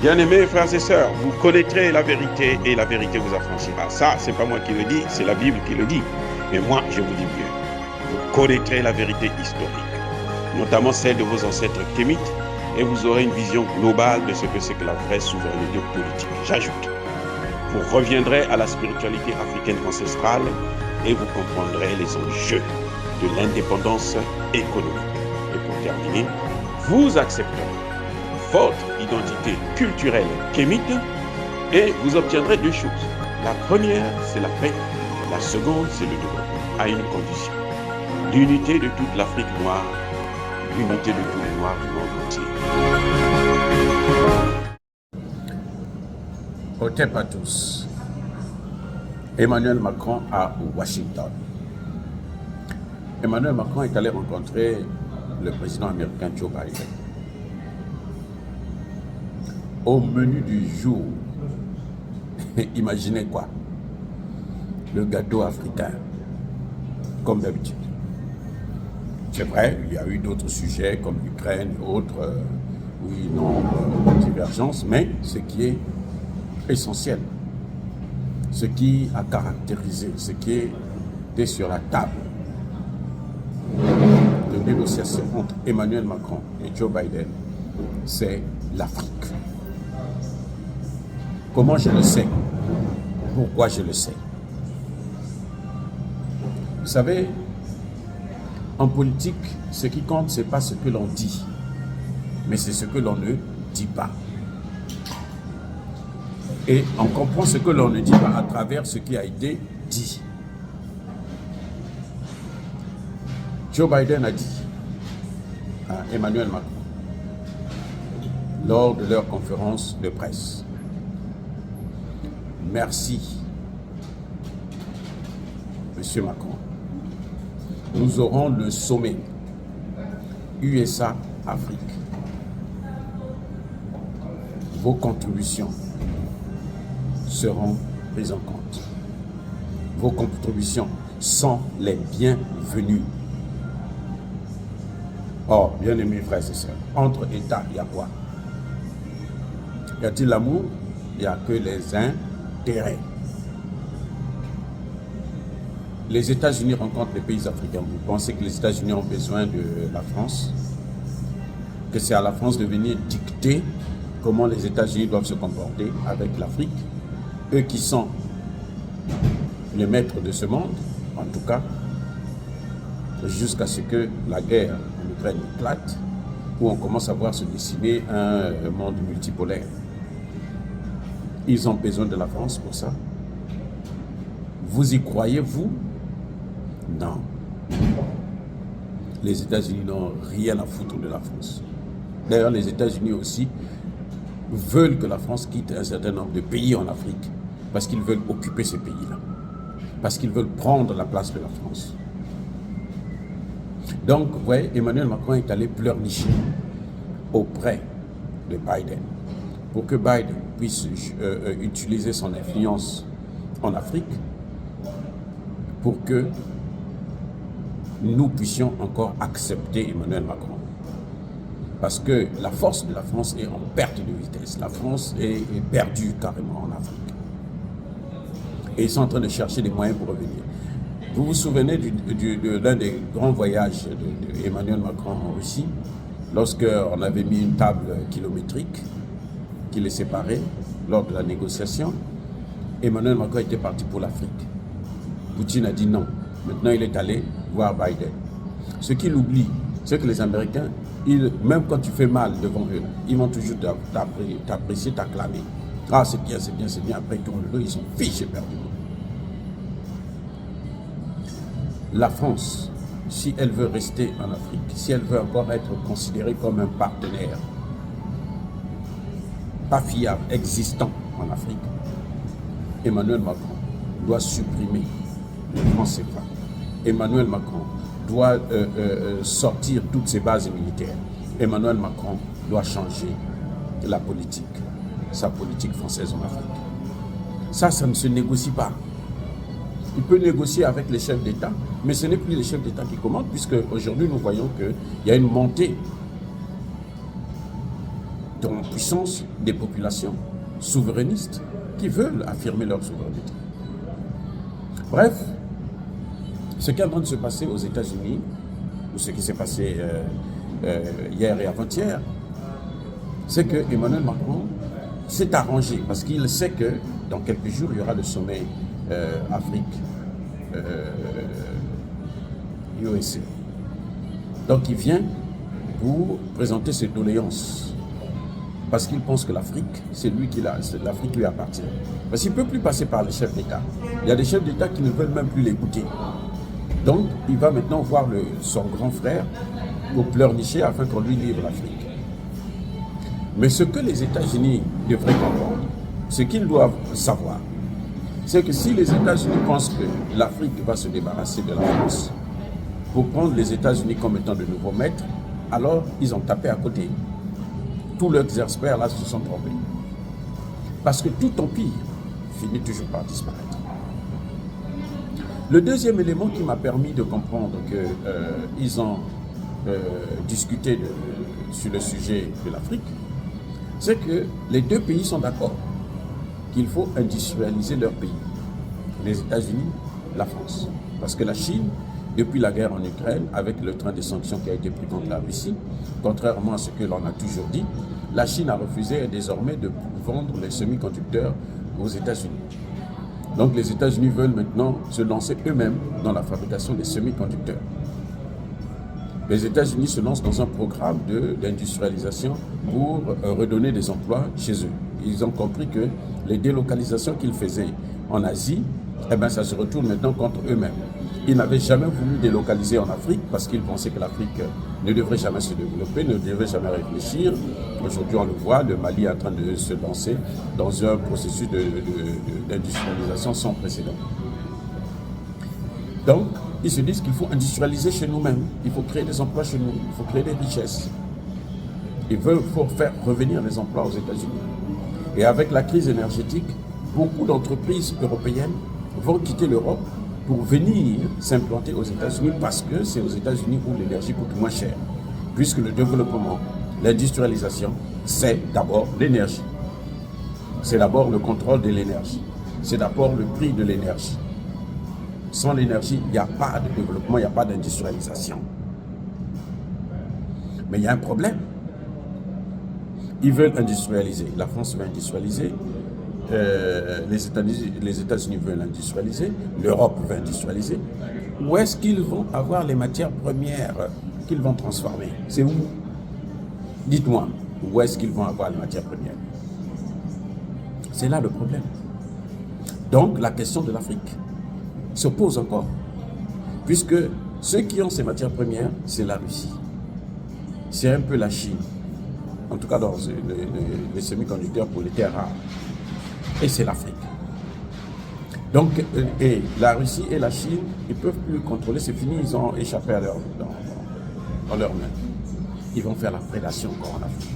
Bien-aimés frères et sœurs, vous connaîtrez la vérité et la vérité vous affranchira. Ça, c'est pas moi qui le dis, c'est la Bible qui le dit. Mais moi, je vous dis mieux. Vous connaîtrez la vérité historique, notamment celle de vos ancêtres kémites, et vous aurez une vision globale de ce que c'est que la vraie souveraineté politique. J'ajoute, vous reviendrez à la spiritualité africaine ancestrale et vous comprendrez les enjeux de l'indépendance économique. Et pour terminer, vous accepterez votre identité culturelle kémite et vous obtiendrez deux choses. La première, c'est la paix. La seconde, c'est le développement, à une condition. L'unité de toute l'Afrique noire, l'unité de tous les Noirs du monde entier. Hotep à tous. Emmanuel Macron à Washington. Emmanuel Macron est allé rencontrer le président américain Joe Biden. Au menu du jour, imaginez quoi? Le gâteau africain, comme d'habitude. C'est vrai, il y a eu d'autres sujets comme l'Ukraine et autres, oui, non, divergences, mais ce qui est essentiel, ce qui a caractérisé, ce qui était sur la table de négociation entre Emmanuel Macron et Joe Biden, c'est l'Afrique. Comment je le sais? Pourquoi je le sais? Vous savez, en politique, ce qui compte, ce n'est pas ce que l'on dit, mais c'est ce que l'on ne dit pas. Et on comprend ce que l'on ne dit pas à travers ce qui a été dit. Joe Biden a dit à Emmanuel Macron, lors de leur conférence de presse, merci, Monsieur Macron. Nous aurons le sommet USA-Afrique. Vos contributions seront prises en compte. Vos contributions sont les bienvenues. Or, bien-aimés frères et sœurs, entre États, il y a quoi? Y a-t-il l'amour? Il n'y a que les intérêts. Les États-Unis rencontrent les pays africains. Vous pensez que les États-Unis ont besoin de la France? Que c'est à la France de venir dicter comment les États-Unis doivent se comporter avec l'Afrique? Eux qui sont les maîtres de ce monde, en tout cas, jusqu'à ce que la guerre en Ukraine éclate, où on commence à voir se dessiner un monde multipolaire. Ils ont besoin de la France pour ça. Vous y croyez, vous? Non. Les États-Unis n'ont rien à foutre de la France. D'ailleurs, les États-Unis aussi veulent que la France quitte un certain nombre de pays en Afrique, parce qu'ils veulent occuper ces pays-là, parce qu'ils veulent prendre la place de la France. Donc, vous voyez, Emmanuel Macron est allé pleurnicher auprès de Biden, pour que Biden puisse utiliser son influence en Afrique, pour que nous puissions encore accepter Emmanuel Macron. Parce que la force de la France est en perte de vitesse. La France est perdue carrément en Afrique. Et ils sont en train de chercher des moyens pour revenir. Vous vous souvenez de l'un des grands voyages d'Emmanuel Macron en Russie, lorsqu'on avait mis une table kilométrique qui les séparait lors de la négociation. Emmanuel Macron était parti pour l'Afrique. Poutine a dit non. Maintenant, il est allé voir Biden. Ce qu'il oublie, c'est que les Américains, même quand tu fais mal devant eux, ils vont toujours t'apprécier, t'acclamer. Ah, c'est bien, c'est bien, c'est bien. Après, ils tournent le dos, ils sont fichés éperdument. La France, si elle veut rester en Afrique, si elle veut encore être considérée comme un partenaire pas fiable, existant en Afrique, Emmanuel Macron doit supprimer le franc CFA. Emmanuel Macron doit sortir toutes ses bases militaires. Emmanuel Macron doit changer la politique, sa politique française en Afrique. Ça ne se négocie pas. Il peut négocier avec les chefs d'État, mais ce n'est plus les chefs d'État qui commandent, puisque aujourd'hui nous voyons qu'il y a une montée en puissance des populations souverainistes qui veulent affirmer leur souveraineté. Bref, ce qui est en train de se passer aux États-Unis, ou ce qui s'est passé hier et avant-hier, c'est que Emmanuel Macron s'est arrangé parce qu'il sait que dans quelques jours, il y aura le sommet Afrique USA. Donc il vient pour présenter ses doléances parce qu'il pense que l'Afrique, c'est lui qui l'a, l'Afrique lui appartient. Parce qu'il ne peut plus passer par les chefs d'État. Il y a des chefs d'État qui ne veulent même plus l'écouter. Donc il va maintenant voir son grand frère pour pleurnicher afin qu'on lui livre l'Afrique. Mais ce que les États-Unis devraient comprendre, ce qu'ils doivent savoir, c'est que si les États-Unis pensent que l'Afrique va se débarrasser de la France pour prendre les États-Unis comme étant de nouveaux maîtres, alors ils ont tapé à côté. Tous leurs experts là se sont trompés. Parce que tout empire finit toujours par disparaître. Le deuxième élément qui m'a permis de comprendre qu'ils ont discuté sur le sujet de l'Afrique, c'est que les deux pays sont d'accord qu'il faut industrialiser leur pays. Les États-Unis, la France. Parce que la Chine, depuis la guerre en Ukraine, avec le train de sanctions qui a été pris contre la Russie, contrairement à ce que l'on a toujours dit, la Chine a refusé désormais de vendre les semi-conducteurs aux États-Unis. Donc les États-Unis veulent maintenant se lancer eux-mêmes dans la fabrication des semi-conducteurs. Les États-Unis se lancent dans un programme d'industrialisation pour redonner des emplois chez eux. Ils ont compris que les délocalisations qu'ils faisaient en Asie, ça se retourne maintenant contre eux-mêmes. Ils n'avaient jamais voulu délocaliser en Afrique parce qu'ils pensaient que l'Afrique ne devrait jamais se développer, ne devrait jamais réfléchir. Aujourd'hui, on le voit, le Mali est en train de se lancer dans un processus d'industrialisation sans précédent. Donc, ils se disent qu'il faut industrialiser chez nous-mêmes, il faut créer des emplois chez nous, il faut créer des richesses. Il faut faire revenir les emplois aux États-Unis. Et avec la crise énergétique, beaucoup d'entreprises européennes vont quitter l'Europe pour venir s'implanter aux États-Unis parce que c'est aux États-Unis où l'énergie coûte moins cher. Puisque le développement, l'industrialisation, c'est d'abord l'énergie. C'est d'abord le contrôle de l'énergie. C'est d'abord le prix de l'énergie. Sans l'énergie, il n'y a pas de développement, il n'y a pas d'industrialisation. Mais il y a un problème. Ils veulent industrialiser. La France veut industrialiser. Les États-Unis veulent industrialiser. L'Europe veut industrialiser. Où est-ce qu'ils vont avoir les matières premières qu'ils vont transformer? C'est où? Dites-moi, où est-ce qu'ils vont avoir les matières premières? C'est là le problème. Donc, la question de l'Afrique se pose encore. Puisque ceux qui ont ces matières premières, c'est la Russie. C'est un peu la Chine. En tout cas, dans les semi-conducteurs pour les terres rares. Et c'est l'Afrique. Donc, et la Russie et la Chine, ils ne peuvent plus contrôler, c'est fini, ils ont échappé à dans leurs mains. Ils vont faire la prédation encore en Afrique.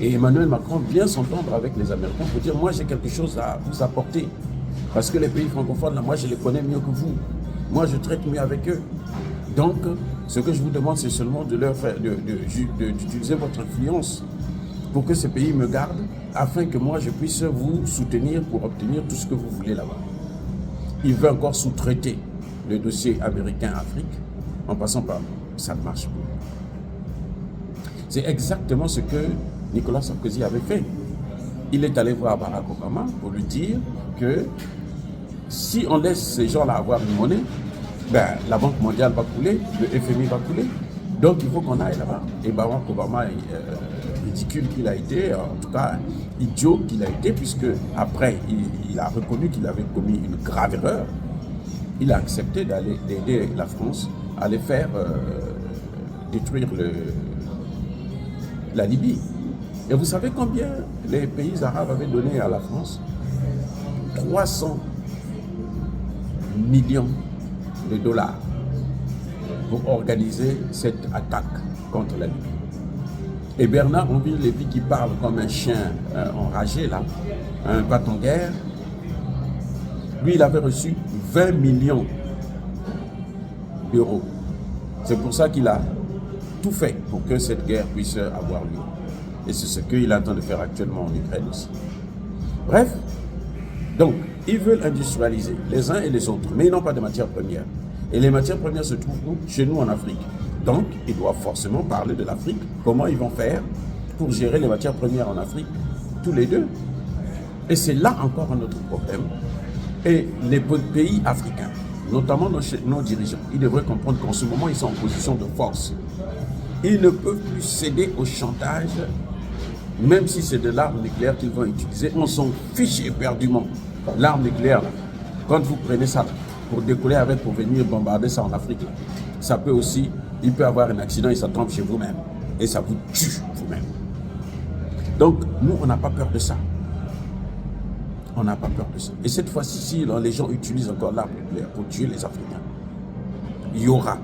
Et Emmanuel Macron vient s'entendre avec les Américains pour dire, moi j'ai quelque chose à vous apporter. Parce que les pays francophones, là, moi je les connais mieux que vous. Moi je traite mieux avec eux. Donc, ce que je vous demande, c'est seulement de leur faire, d'utiliser votre influence pour que ces pays me gardent, afin que moi je puisse vous soutenir pour obtenir tout ce que vous voulez là-bas. Il veut encore sous-traiter le dossier américain-Afrique en passant par nous. Ça ne marche plus. C'est exactement ce que Nicolas Sarkozy avait fait. Il est allé voir Barack Obama pour lui dire que si on laisse ces gens-là avoir une monnaie, la Banque mondiale va couler, le FMI va couler, donc il faut qu'on aille là-bas. Et Barack Obama ridicule qu'il a été, en tout cas idiot qu'il a été, puisque après il a reconnu qu'il avait commis une grave erreur. Il a accepté d'aider la France à les faire détruire la Libye. Et vous savez combien les pays arabes avaient donné à la France? 300 millions de dollars pour organiser cette attaque contre la Libye. Et Bernard-Henri Lévy, qui parle comme un chien enragé, là, un bâton-guerre, lui, il avait reçu 20 millions d'euros. C'est pour ça qu'il a tout fait pour que cette guerre puisse avoir lieu. Et c'est ce qu'il est en train de faire actuellement en Ukraine aussi. Bref, donc, ils veulent industrialiser les uns et les autres, mais ils n'ont pas de matières premières. Et les matières premières se trouvent chez nous en Afrique. Donc, ils doivent forcément parler de l'Afrique. Comment ils vont faire pour gérer les matières premières en Afrique, tous les deux. Et c'est là encore un autre problème. Et les pays africains, notamment nos dirigeants, ils devraient comprendre qu'en ce moment, ils sont en position de force. Ils ne peuvent plus céder au chantage, même si c'est de l'arme nucléaire qu'ils vont utiliser. On s'en fiche éperdument. L'arme nucléaire, là, quand vous prenez ça pour décoller avec, pour venir bombarder ça en Afrique, là, ça peut aussi, il peut avoir un accident et ça tombe chez vous-même. Et ça vous tue vous-même. Donc, nous, on n'a pas peur de ça. On n'a pas peur de ça. Et cette fois-ci, si les gens utilisent encore l'arme nucléaire pour tuer les Africains, il y aura.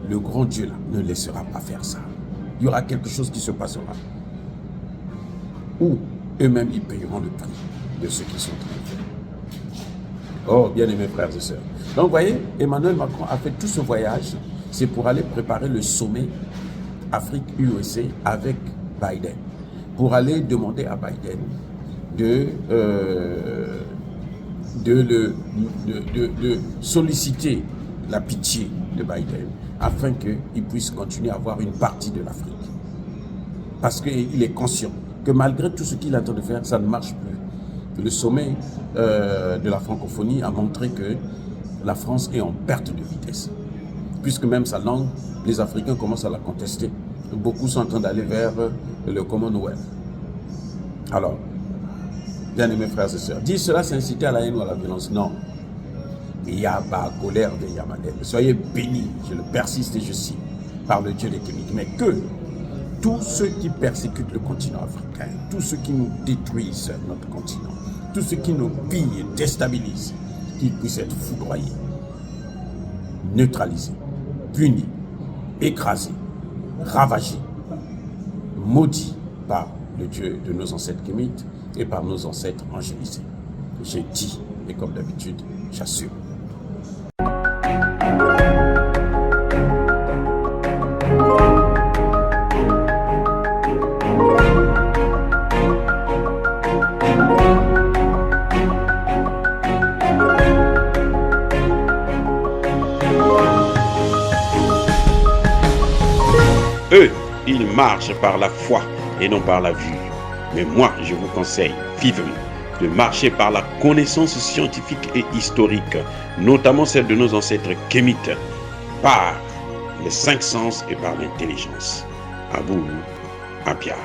Le grand Dieu là ne laissera pas faire ça. Il y aura quelque chose qui se passera. Ou eux-mêmes, ils payeront le prix de ce qu'ils sont en train de faire. Oh, bien aimés frères et sœurs. Donc, vous voyez, Emmanuel Macron a fait tout ce voyage, c'est pour aller préparer le sommet Afrique-USA avec Biden. Pour aller demander à Biden de solliciter la pitié de Biden afin qu'il puisse continuer à avoir une partie de l'Afrique. Parce qu'il est conscient que malgré tout ce qu'il est en train de faire, ça ne marche plus. Le sommet de la francophonie a montré que la France est en perte de vitesse. Puisque même sa langue, les Africains commencent à la contester. Beaucoup sont en train d'aller vers le Commonwealth. Alors, bien aimés frères et sœurs, dire cela c'est inciter à la haine ou à la violence. Non. Il y a la colère de Yamadel. Soyez bénis, je le persiste et je signe, par le Dieu des Kémites. Mais que tous ceux qui persécutent le continent africain, tous ceux qui nous détruisent notre continent, tous ceux qui nous pillent et déstabilisent, qu'ils puissent être foudroyés, neutralisés, punis, écrasés, ravagés, maudits par le Dieu de nos ancêtres kémites et par nos ancêtres angélisés. J'ai dit, et comme d'habitude, j'assume. Eux, ils marchent par la foi et non par la vue. Mais moi, je vous conseille vivement de marcher par la connaissance scientifique et historique, notamment celle de nos ancêtres kémites, par les 5 sens et par l'intelligence. À vous, Apia.